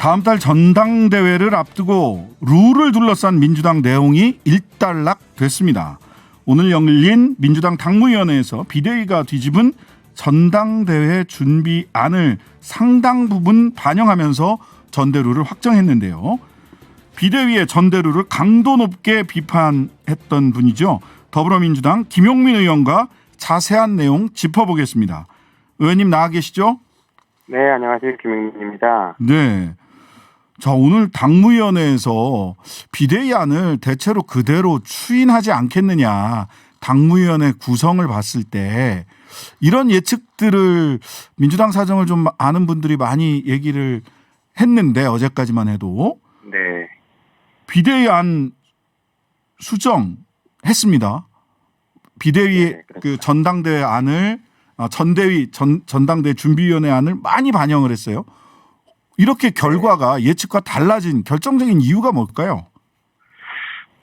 다음 달 전당대회를 앞두고 룰을 둘러싼 민주당 내용이 일단락됐습니다. 오늘 열린 민주당 당무위원회에서 비대위가 뒤집은 전당대회 준비안을 상당 부분 반영하면서 전대룰을 확정했는데요. 비대위의 전대룰을 강도 높게 비판했던 분이죠. 더불어민주당 김용민 의원과 자세한 내용 짚어보겠습니다. 의원님 나와 계시죠? 네, 안녕하세요. 김용민입니다. 네. 자, 오늘 당무위원회에서 비대위안을 대체로 그대로 추인하지 않겠느냐. 당무위원회 구성을 봤을 때 이런 예측들을 민주당 사정을 좀 아는 분들이 많이 얘기를 했는데 어제까지만 해도 네. 비대위안 수정했습니다. 비대위 네, 그 전당대회 안을 전당대회 준비위원회 안을 많이 반영을 했어요. 이렇게 결과가 예측과 달라진 결정적인 이유가 뭘까요?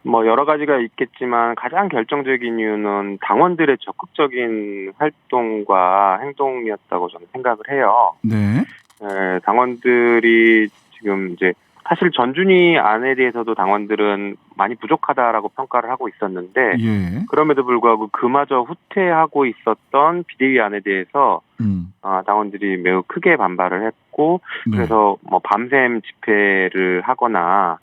뭐 여러 가지가 있겠지만 가장 결정적인 이유는 당원들의 적극적인 활동과 행동이었다고 저는 생각을 해요. 네. 당원들이 지금 이제 사실 전준위 안에 대해서도 당원들은 많이 부족하다라고 평가를 하고 있었는데 예. 그럼에도 불구하고 그마저 후퇴하고 있었던 비대위 안에 대해서 당원들이 매우 크게 반발을 했고 네. 그래서 뭐 밤샘 집회를 하거나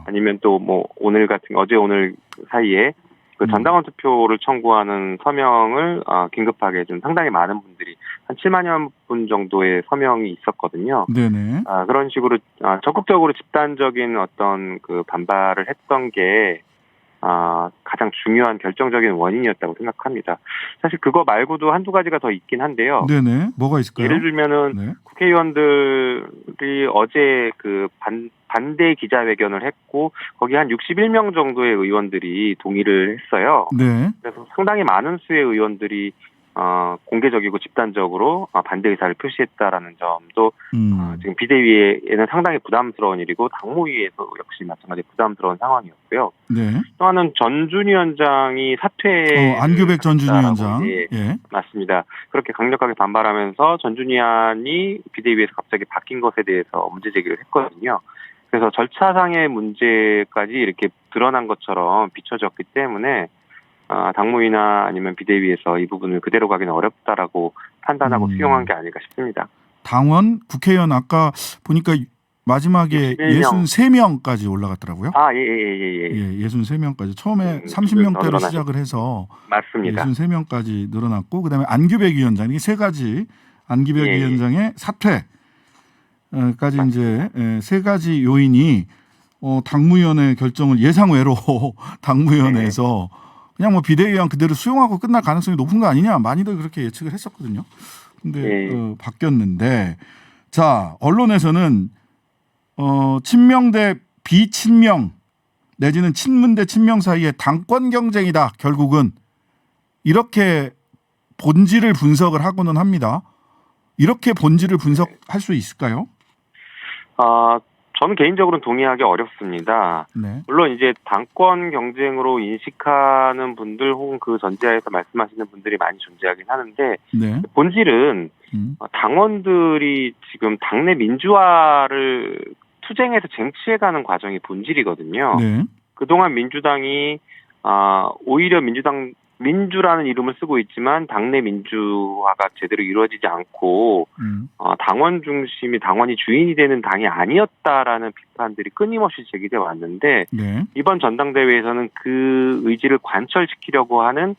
아니면 또 뭐 오늘 같은 어제 오늘 사이에 그 전당원 투표를 청구하는 서명을 긴급하게 좀 상당히 많은 분들이 한 7만여 분 정도의 서명이 있었거든요. 네네. 그런 식으로 적극적으로 집단적인 어떤 그 반발을 했던 게 가장 중요한 결정적인 원인이었다고 생각합니다. 사실 그거 말고도 한두 가지가 더 있긴 한데요. 네네. 뭐가 있을까요? 예를 들면은 네. 국회의원들이 어제 그 반대 기자회견을 했고 거기 한 61명 정도의 의원들이 동의를 했어요. 네. 그래서 상당히 많은 수의 의원들이 공개적이고 집단적으로 반대 의사를 표시했다라는 점도 지금 비대위에는 상당히 부담스러운 일이고 당무위에서 역시 마찬가지 부담스러운 상황이었고요. 네. 또 하나는 전준위 위원장이 사퇴 안규백 전준위 위원장. 예. 맞습니다. 그렇게 강력하게 반발하면서 전준위 위원이 비대위에서 갑자기 바뀐 것에 대해서 문제 제기를 했거든요. 그래서 절차상의 문제까지 이렇게 드러난 것처럼 비춰졌기 때문에 당무위나 아니면 비대위에서 이 부분을 그대로 가기는 어렵다라고 판단하고 수용한 게 아닐까 싶습니다. 당원, 국회의원 아까 보니까 마지막에 63명까지 올라갔더라고요. 예, 63명까지. 처음에 30명대로 시작을 해서 맞습니다. 63명까지 늘어났고 그다음에 안규백 위원장 이게 세 가지 안규백 위원장의 사퇴까지 이제 세 가지 요인이 당무위원회 결정을 예상외로 당무위원회에서 그냥 뭐 비대위원 그대로 수용하고 끝날 가능성이 높은 거 아니냐 많이들 그렇게 예측을 했었거든요. 근데 바뀌었는데 자 언론에서는 친명 대 비친명 내지는 친문 대 친명 사이의 당권 경쟁이다. 결국은 이렇게 본질을 분석을 하고는 합니다. 이렇게 본질을 분석할 수 있을까요? 저는 개인적으로는 동의하기 어렵습니다. 네. 물론 이제 당권 경쟁으로 인식하는 분들 혹은 그 전제하에서 말씀하시는 분들이 많이 존재하긴 하는데 네. 본질은 당원들이 지금 당내 민주화를 투쟁해서 쟁취해가는 과정이 본질이거든요. 네. 그동안 민주당이 오히려 민주라는 이름을 쓰고 있지만 당내 민주화가 제대로 이루어지지 않고 당원 중심이 당원이 주인이 되는 당이 아니었다라는 비판들이 끊임없이 제기돼 왔는데 네. 이번 전당대회에서는 그 의지를 관철시키려고 하는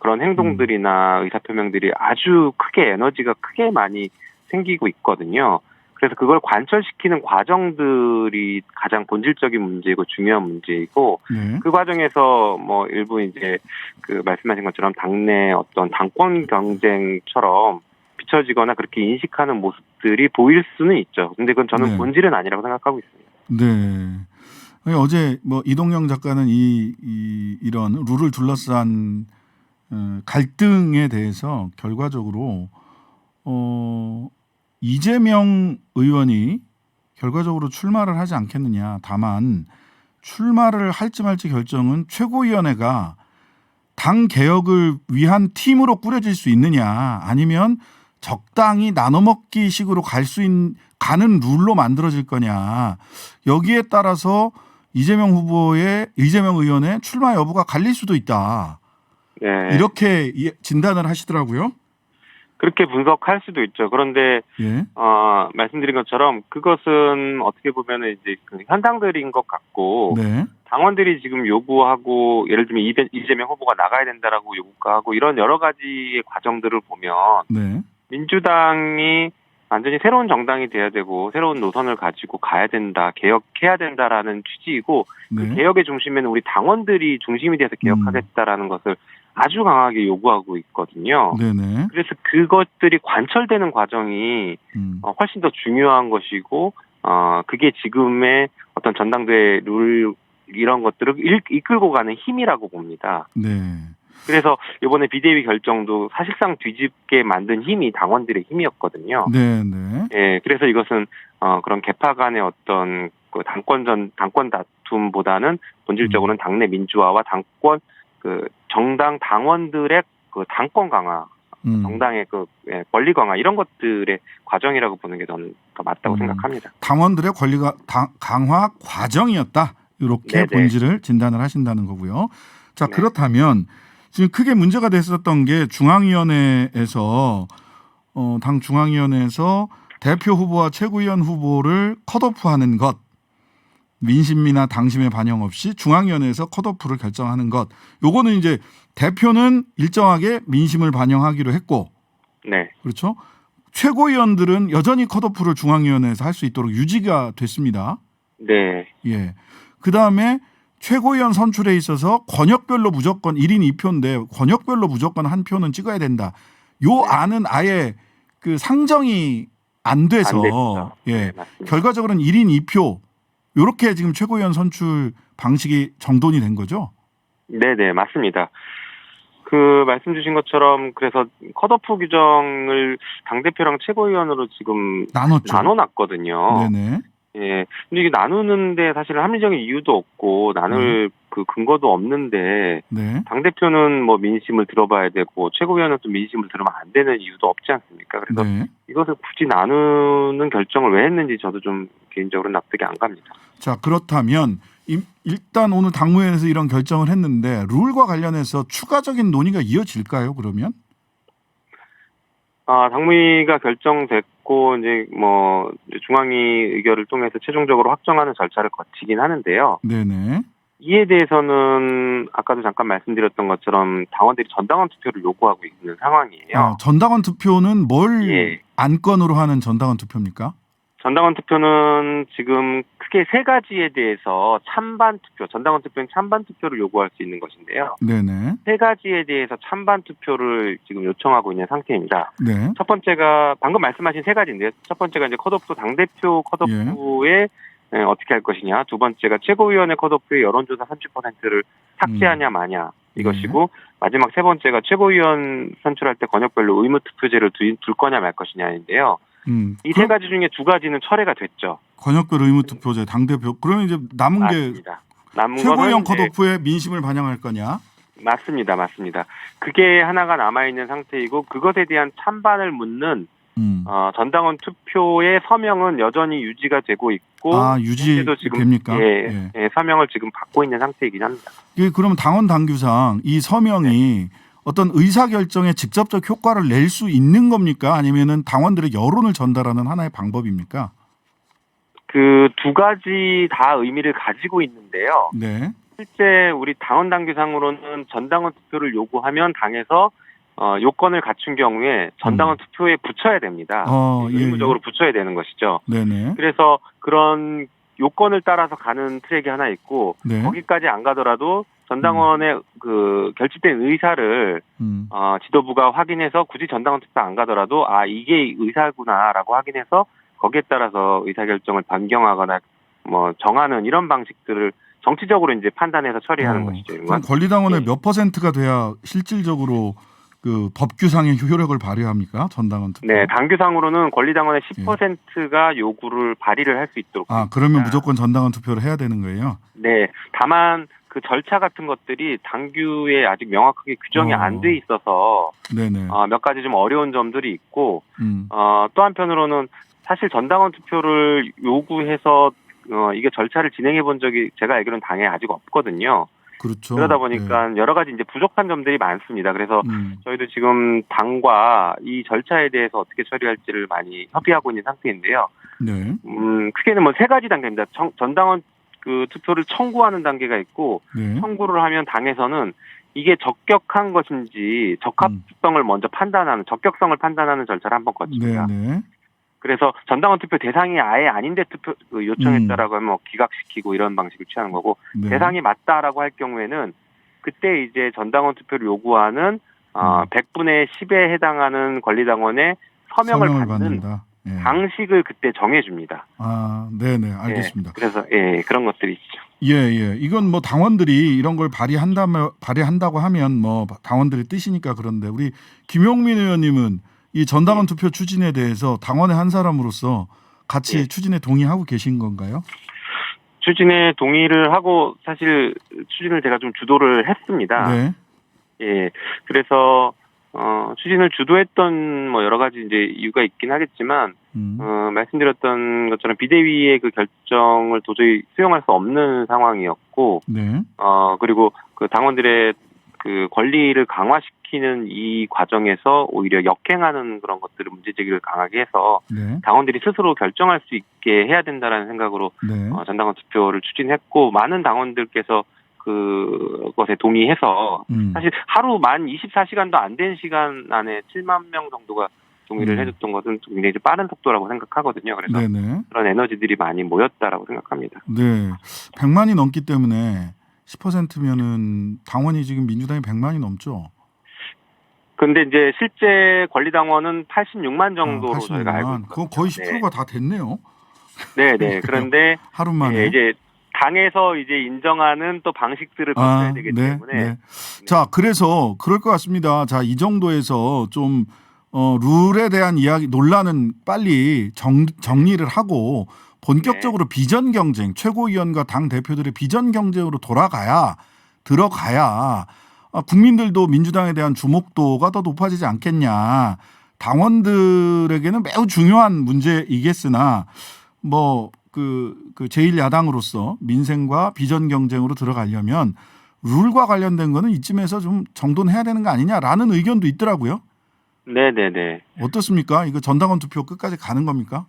그런 행동들이나 의사표명들이 아주 크게 에너지가 크게 많이 생기고 있거든요. 그래서 그걸 관철시키는 과정들이 가장 본질적인 문제이고 중요한 문제이고 그 과정에서 뭐 일부 이제 그 말씀하신 것처럼 당내 어떤 당권 경쟁처럼 비춰지거나 그렇게 인식하는 모습들이 보일 수는 있죠. 근데 그건 저는 본질은 아니라고 생각하고 있습니다. 네. 어제 뭐 이동영 작가는 이런 룰을 둘러싼 갈등에 대해서 결과적으로 이재명 의원이 결과적으로 출마를 하지 않겠느냐. 다만 출마를 할지 말지 결정은 최고위원회가 당 개혁을 위한 팀으로 꾸려질 수 있느냐 아니면 적당히 나눠먹기 식으로 가는 룰로 만들어질 거냐. 여기에 따라서 이재명 의원의 출마 여부가 갈릴 수도 있다. 네. 이렇게 진단을 하시더라고요. 그렇게 분석할 수도 있죠. 그런데 예. 말씀드린 것처럼 그것은 어떻게 보면 이제 그 현상들인 것 같고 네. 당원들이 지금 요구하고 예를 들면 이재명 후보가 나가야 된다라고 요구하고 이런 여러 가지의 과정들을 보면 네. 민주당이 완전히 새로운 정당이 돼야 되고 새로운 노선을 가지고 가야 된다, 개혁해야 된다라는 취지이고 네. 그 개혁의 중심에는 우리 당원들이 중심이 돼서 개혁하겠다라는 것을 아주 강하게 요구하고 있거든요. 네네. 그래서 그것들이 관철되는 과정이 훨씬 더 중요한 것이고 그게 지금의 어떤 전당대회 룰 이런 것들을 이끌고 가는 힘이라고 봅니다. 네. 그래서 이번에 비대위 결정도 사실상 뒤집게 만든 힘이 당원들의 힘이었거든요. 네네. 예, 그래서 이것은 그런 개파 간의 어떤 그 당권 다툼보다는 본질적으로는 당내 민주화와 정당 당원들의 그 당권 강화, 정당의 그 권리 강화 이런 것들의 과정이라고 보는 게 저는 더 맞다고 생각합니다. 당원들의 권리가 강화 과정이었다. 이렇게 네네. 본질을 진단을 하신다는 거고요. 자, 네. 그렇다면 지금 크게 문제가 됐었던 게 중앙위원회에서 당 중앙위원회에서 대표 후보와 최고위원 후보를 컷오프하는 것, 민심이나 당심의 반영 없이 중앙위원회에서 컷오프를 결정하는 것. 요거는 이제 대표는 일정하게 민심을 반영하기로 했고, 네. 그렇죠? 최고위원들은 여전히 컷오프를 중앙위원회에서 할 수 있도록 유지가 됐습니다. 네. 예. 그 다음에 최고위원 선출에 있어서 권역별로 무조건 1인 2표인데 권역별로 무조건 한 표는 찍어야 된다. 요 안은 아예 그 상정이 안 돼서 예. 네, 맞습니다. 결과적으로는 1인 2표 요렇게 지금 최고위원 선출 방식이 정돈이 된 거죠? 네네, 맞습니다. 그 말씀 주신 것처럼 그래서 컷오프 규정을 당대표랑 최고위원으로 지금 나눠놨거든요. 네네. 예. 근데 이게 나누는데 사실 합리적인 이유도 없고 나눌 그 근거도 없는데 네. 당대표는 뭐 민심을 들어봐야 되고 최고위원은 또 민심을 들으면 안 되는 이유도 없지 않습니까? 그래서 네. 이것을 굳이 나누는 결정을 왜 했는지 저도 좀 개인적으로 납득이 안 갑니다. 자, 그렇다면 일단 오늘 당무회에서 이런 결정을 했는데 룰과 관련해서 추가적인 논의가 이어질까요? 그러면? 당무위가 결정됐고 이제 뭐 중앙위 의결을 통해서 최종적으로 확정하는 절차를 거치긴 하는데요. 네네. 이에 대해서는 아까도 잠깐 말씀드렸던 것처럼 당원들이 전당원 투표를 요구하고 있는 상황이에요. 전당원 투표는 뭘 예. 안건으로 하는 전당원 투표입니까? 전당원 투표는 지금 크게 세 가지에 대해서 찬반 투표, 전당원 투표는 찬반 투표를 요구할 수 있는 것인데요. 네네. 세 가지에 대해서 찬반 투표를 지금 요청하고 있는 상태입니다. 네. 첫 번째가 방금 말씀하신 세 가지인데요. 첫 번째가 이제 컷오프 당대표 컷오프에 어떻게 할 것이냐. 두 번째가 최고위원회 컷오프의 여론조사 30%를 삭제하냐 마냐 이것이고 마지막 세 번째가 최고위원 선출할 때 권역별로 의무투표제를 둘 거냐 말 것이냐인데요. 이 세 가지 중에 두 가지는 철회가 됐죠. 권역별 의무투표제 당대표. 그러면 이제 남은 맞습니다. 게 최고위원 컷오프에 민심을 반영할 거냐? 맞습니다. 그게 하나가 남아있는 상태이고 그것에 대한 찬반을 묻는 전당원 투표의 서명은 여전히 유지가 되고 있고 유지도 지금 됩니까? 예, 서명을 지금 받고 있는 상태이긴 합니다. 그러면 당원 당규상 이 서명이 어떤 의사결정에 직접적 효과를 낼 수 있는 겁니까? 아니면은 당원들의 여론을 전달하는 하나의 방법입니까? 그 두 가지 다 의미를 가지고 있는데요. 네. 실제 우리 당원 당규상으로는 전당원 투표를 요구하면 당에서 요건을 갖춘 경우에 전당원 투표에 붙여야 됩니다. 의무적으로 붙여야 되는 것이죠. 네네. 그래서 그런 요건을 따라서 가는 트랙이 하나 있고 거기까지 안 가더라도 전당원의 그 결집된 의사를 지도부가 확인해서 굳이 전당원 투표 안 가더라도 이게 의사구나라고 확인해서 거기에 따라서 의사결정을 변경하거나 뭐 정하는 이런 방식들을 정치적으로 이제 판단해서 처리하는 것이죠. 그럼 권리당원의 몇 퍼센트가 돼야 실질적으로 그 법규상의 효력을 발휘합니까? 전당원 투표. 네, 당규상으로는 권리당원의 10%가 요구를 발의를 할 수 있도록. 그러면 무조건 전당원 투표를 해야 되는 거예요? 네, 다만 그 절차 같은 것들이 당규에 아직 명확하게 규정이 안 돼 있어서 네네. 몇 가지 좀 어려운 점들이 있고 음. 또 한편으로는 사실 전당원 투표를 요구해서 이게 절차를 진행해 본 적이 제가 알기로는 당에 아직 없거든요. 그렇죠. 그러다 보니까 여러 가지 이제 부족한 점들이 많습니다. 그래서 저희도 지금 당과 이 절차에 대해서 어떻게 처리할지를 많이 협의하고 있는 상태인데요. 네. 크게는 뭐 세 가지 단계입니다. 전당원 그 투표를 청구하는 단계가 있고 네. 청구를 하면 당에서는 이게 적격한 것인지 적합성을 먼저 판단하는 적격성을 판단하는 절차를 한번 거칩니다. 네네. 그래서 전당원 투표 대상이 아예 아닌데 투표 요청했다라고 하면 뭐 기각시키고 이런 방식을 취하는 거고 네. 대상이 맞다라고 할 경우에는 그때 이제 전당원 투표를 요구하는 100분의 10에 해당하는 권리당원의 서명을 받는 받는다. 예. 방식을 그때 정해줍니다. 아, 네네, 알겠습니다. 그래서 그런 것들이 있죠. 예. 이건 뭐 당원들이 이런 걸 발의한다고 하면 뭐 당원들의 뜻이니까 그런데 우리 김용민 의원님은 이 전당원 투표 추진에 대해서 당원의 한 사람으로서 같이 추진에 동의하고 계신 건가요? 추진에 동의를 하고 사실 추진을 제가 좀 주도를 했습니다. 네. 예. 그래서 추진을 주도했던 뭐 여러 가지 이제 이유가 있긴 하겠지만 말씀드렸던 것처럼 비대위의 그 결정을 도저히 수용할 수 없는 상황이었고 네. 그리고 그 당원들의 그 권리를 강화시키는 이 과정에서 오히려 역행하는 그런 것들을 문제 제기를 강하게 해서 네. 당원들이 스스로 결정할 수 있게 해야 된다라는 생각으로 네. 전당원 투표를 추진했고 많은 당원들께서 그것에 동의해서 사실 하루 만 24시간도 안 된 시간 안에 7만 명 정도가 동의를 해줬던 것은 굉장히 빠른 속도라고 생각하거든요. 그래서 네네. 그런 에너지들이 많이 모였다라고 생각합니다. 네. 100만이 넘기 때문에 10%면은 당원이 지금 민주당이 100만이 넘죠. 근데 이제 실제 권리당원은 86만 정도로 86만. 저희가 알고 있거든요. 그거 거의 10%가 다 됐네요. 네네. 그런데 하루 만에. 이제 당에서 이제 인정하는 또 방식들을 거쳐야 되기 때문에. 네. 자, 그래서 그럴 것 같습니다. 자, 이 정도에서 좀 룰에 대한 이야기 논란은 빨리 정리를 하고 본격적으로 비전 경쟁, 최고위원과 당 대표들의 비전 경쟁으로 들어가야 국민들도 민주당에 대한 주목도가 더 높아지지 않겠냐. 당원들에게는 매우 중요한 문제이겠으나 뭐 그 제1야당으로서 민생과 비전 경쟁으로 들어가려면 룰과 관련된 거는 이쯤에서 좀 정돈해야 되는 거 아니냐라는 의견도 있더라고요. 네네네. 어떻습니까? 이거 전당원 투표 끝까지 가는 겁니까?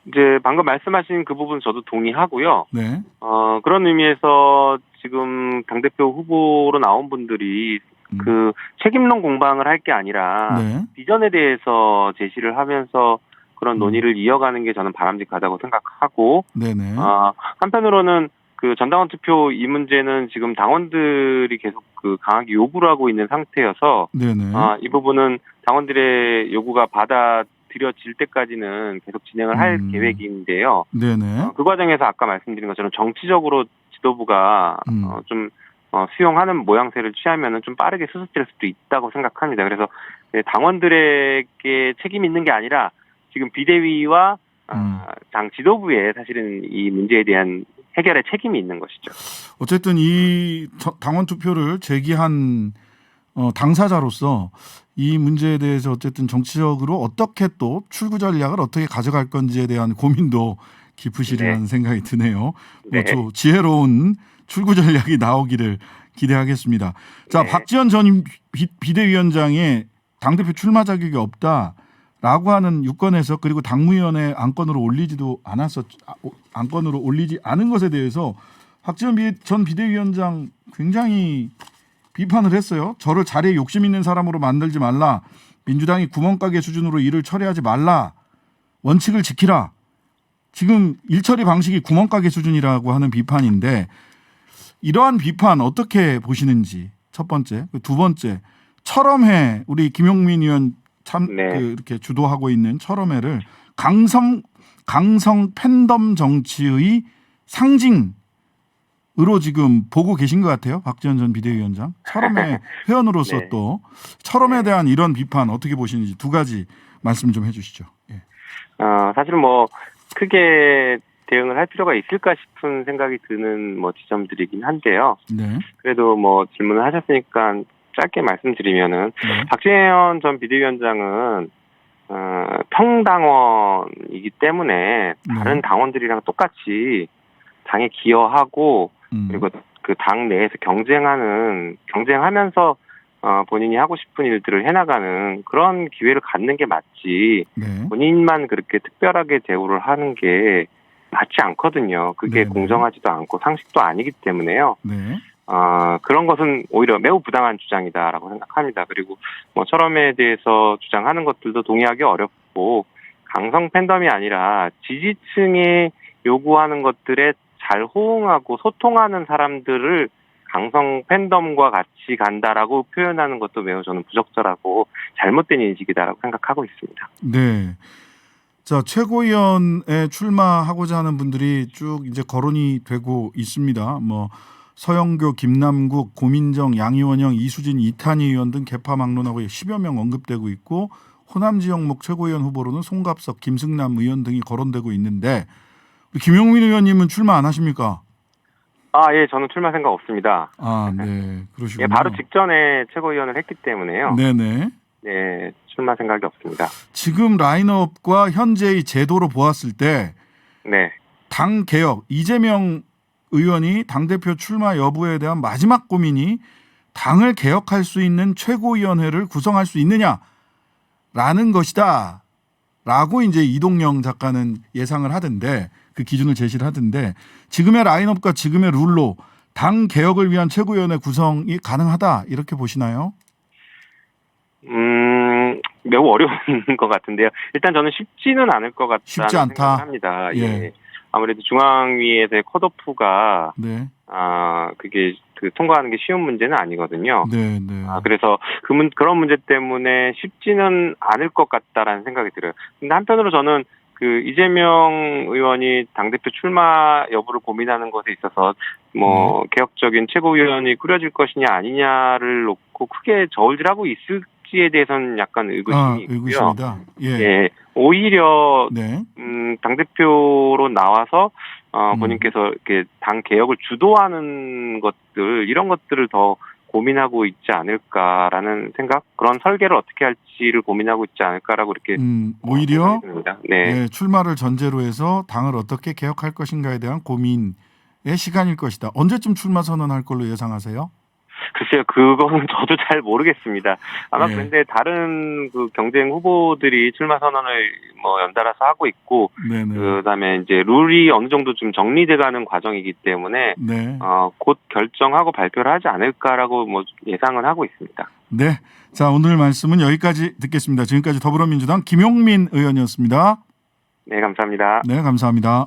이제 방금 말씀하신 그 부분 저도 동의하고요. 네. 그런 의미에서 지금 당대표 후보로 나온 분들이 그 책임론 공방을 할 게 아니라 비전에 대해서 제시를 하면서 그런 논의를 이어가는 게 저는 바람직하다고 생각하고, 네네. 한편으로는 그 전당원 투표 이 문제는 지금 당원들이 계속 그 강하게 요구를 하고 있는 상태여서, 네네. 이 부분은 당원들의 요구가 받아들여질 때까지는 계속 진행을 할 계획인데요. 네네. 그 과정에서 아까 말씀드린 것처럼 정치적으로 지도부가 좀 수용하는 모양새를 취하면은 좀 빠르게 수습될 수도 있다고 생각합니다. 그래서 당원들에게 책임이 있는 게 아니라 지금 비대위와 당 지도부에 사실은 이 문제에 대한 해결의 책임이 있는 것이죠. 어쨌든 이 당원 투표를 제기한 당사자로서 이 문제에 대해서 어쨌든 정치적으로 어떻게 또 출구 전략을 어떻게 가져갈 건지에 대한 고민도 깊으시리라는 생각이 드네요. 또 지혜로운 출구 전략이 나오기를 기대하겠습니다. 자, 박지원 전 비대위원장의 당대표 출마 자격이 없다라고 하는 유권에서 그리고 당무위원회 안건으로 올리지 않은 것에 대해서 박지원 전 비대위원장 굉장히 비판을 했어요. 저를 자리에 욕심 있는 사람으로 만들지 말라. 민주당이 구멍가게 수준으로 일을 처리하지 말라. 원칙을 지키라. 지금 일처리 방식이 구멍가게 수준이라고 하는 비판인데 이러한 비판 어떻게 보시는지 첫 번째. 두 번째. 철험회 우리 김용민 의원 이렇게 주도하고 있는 철험회를 강성 팬덤 정치의 상징으로 지금 보고 계신 것 같아요. 박지원 전 비대위원장. 철험회 회원으로서 또 철험에 대한 이런 비판 어떻게 보시는지 두 가지 말씀 좀 해 주시죠. 예. 사실 뭐 크게 대응을 할 필요가 있을까 싶은 생각이 드는 뭐 지점들이긴 한데요. 네. 그래도 뭐 질문을 하셨으니까 짧게 말씀드리면은 네. 박지원 전 비대위원장은 평당원이기 때문에 다른 네. 당원들이랑 똑같이 당에 기여하고 그리고 그 당 내에서 경쟁하면서 본인이 하고 싶은 일들을 해나가는 그런 기회를 갖는 게 맞지 네. 본인만 그렇게 특별하게 대우를 하는 게 맞지 않거든요. 그게 네네. 공정하지도 않고 상식도 아니기 때문에요. 네. 그런 것은 오히려 매우 부당한 주장이다라고 생각합니다. 그리고 뭐 철험에 대해서 주장하는 것들도 동의하기 어렵고 강성 팬덤이 아니라 지지층이 요구하는 것들에 잘 호응하고 소통하는 사람들을 강성 팬덤과 같이 간다라고 표현하는 것도 매우 저는 부적절하고 잘못된 인식이다라고 생각하고 있습니다. 네. 자, 최고위원에 출마하고자 하는 분들이 쭉 이제 거론이 되고 있습니다. 뭐 서영교, 김남국, 고민정, 양이원영, 이수진, 이탄희 의원 등 개파 막론하고 10여 명 언급되고 있고 호남 지역목 최고위원 후보로는 송갑석, 김승남 의원 등이 거론되고 있는데 김용민 의원님은 출마 안 하십니까? 예, 저는 출마 생각 없습니다. 네, 그러시군요. 예, 바로 직전에 최고위원을 했기 때문에요. 네네. 네, 출마 생각이 없습니다. 지금 라인업과 현재의 제도로 보았을 때 네. 당 개혁, 이재명 의원이 당대표 출마 여부에 대한 마지막 고민이 당을 개혁할 수 있는 최고위원회를 구성할 수 있느냐라는 것이다 라고 이제 이동영 작가는 예상을 하던데 그 기준을 제시를 하던데 지금의 라인업과 지금의 룰로 당 개혁을 위한 최고위원회 구성이 가능하다 이렇게 보시나요? 매우 어려운 것 같은데요. 일단 저는 쉽지는 않을 것 같다는 쉽지 않다. 생각을 합니다. 예. 예. 아무래도 중앙위에서의 컷오프가 네. 그게 통과하는 게 쉬운 문제는 아니거든요. 네, 네. 그래서 그런 문제 때문에 쉽지는 않을 것 같다라는 생각이 들어요. 근데 한편으로 저는 그 이재명 의원이 당대표 출마 여부를 고민하는 것에 있어서 뭐 개혁적인 최고위원이 꾸려질 것이냐 아니냐를 놓고 크게 저울질하고 있을지에 대해서는 약간 의구심이 있고요. 의구심이다. 예. 예, 오히려 네. 당대표로 나와서 본인께서 이렇게 당 개혁을 주도하는 것들 이런 것들을 더 고민하고 있지 않을까라는 생각, 그런 설계를 어떻게 할지를 고민하고 있지 않을까라고 이렇게 오히려 네. 출마를 전제로 해서 당을 어떻게 개혁할 것인가에 대한 고민의 시간일 것이다. 언제쯤 출마 선언할 걸로 예상하세요? 글쎄요, 그거는 저도 잘 모르겠습니다. 아마 예. 근데 다른 그 경쟁 후보들이 출마 선언을 뭐 연달아서 하고 있고, 네네. 그다음에 이제 룰이 어느 정도 좀 정리돼가는 과정이기 때문에 네. 곧 결정하고 발표를 하지 않을까라고 뭐 예상은 하고 있습니다. 네. 자, 오늘 말씀은 여기까지 듣겠습니다. 지금까지 더불어민주당 김용민 의원이었습니다. 네, 감사합니다. 네, 감사합니다.